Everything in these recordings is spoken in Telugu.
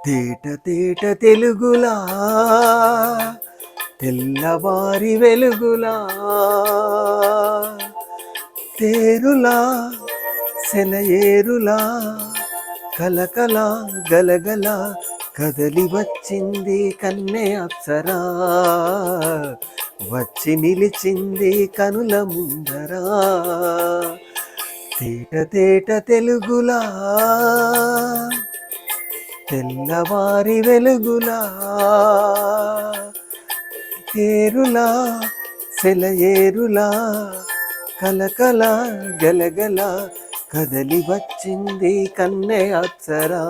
తేట తేట తెలుగులా తెల్లవారి వెలుగులా తేరులా సెలయేరులా కలకల గలగల కదలి వచ్చింది కన్నె అప్సరా, వచ్చి నిలిచింది కనుల ముందరా. తేట తేట తెలుగులా తెల్లవారి వెలుగులా తేరులా సెలయేరులా కలకల గలగల కదలి వచ్చింది కన్నె అప్సరా,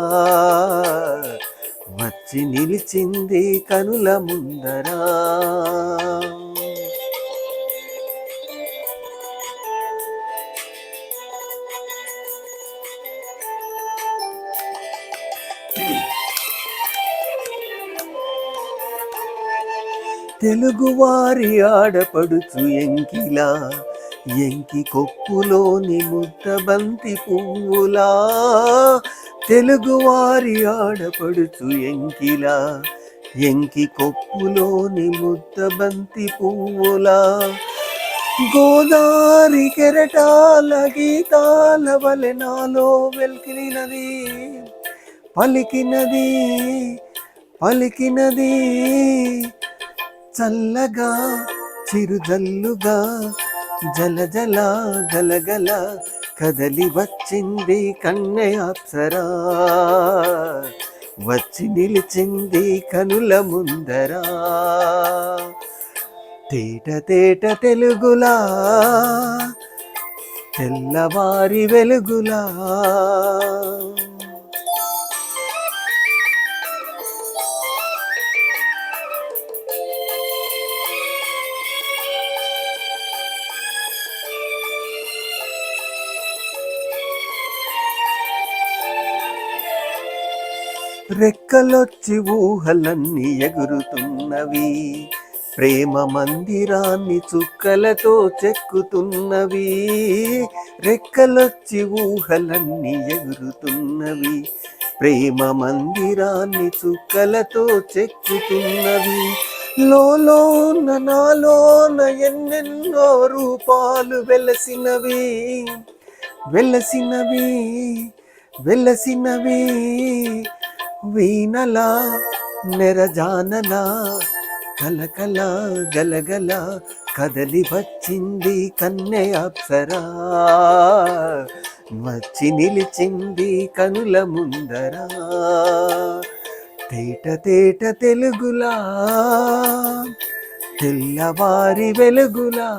వచ్చి నిలిచింది కనుల ముందరా. తెలుగువారి ఆడపడుచు ఎంకిలా, ఎంకి కొప్పులోని ముద్దబంతి పువ్వులా. తెలుగువారి ఆడపడుచు ఎంకిలా, ఎంకి కొప్పులోని ముద్దబంతి పువ్వులా. గోదారి కెరటాల గీతాల వలె నాలో వెల్కినది, పలికినది పలికినది చల్లగా చిరుజల్లుగా జల జల గలగల కదలి వచ్చింది కన్నె అప్సరా, వచ్చి నిలిచింది కనుల ముందరా. తేట తేట తెలుగులా తెల్లవారి వెలుగులా రెక్కలొచ్చి ఊహలన్నీ ఎగురుతున్నవి, ప్రేమ మందిరాన్ని చుక్కలతో చెక్కుతున్నవి. రెక్కలొచ్చి ఊహలన్నీ ఎగురుతున్నవి, ప్రేమ మందిరాన్ని చుక్కలతో చెక్కుతున్నవి. లోలోన నాలోన ఎన్నెన్నో రూపాలు వెలసినవి వెలసినవి వెలసినవి. వీణలా నెరజానలా కలకల గలగల కదలి వచ్చింది కన్నె అప్సరా, వచ్చి నిలిచింది కనుల ముందరా. తేట తేట తెలుగులా తెల్లవారి వెలుగులా.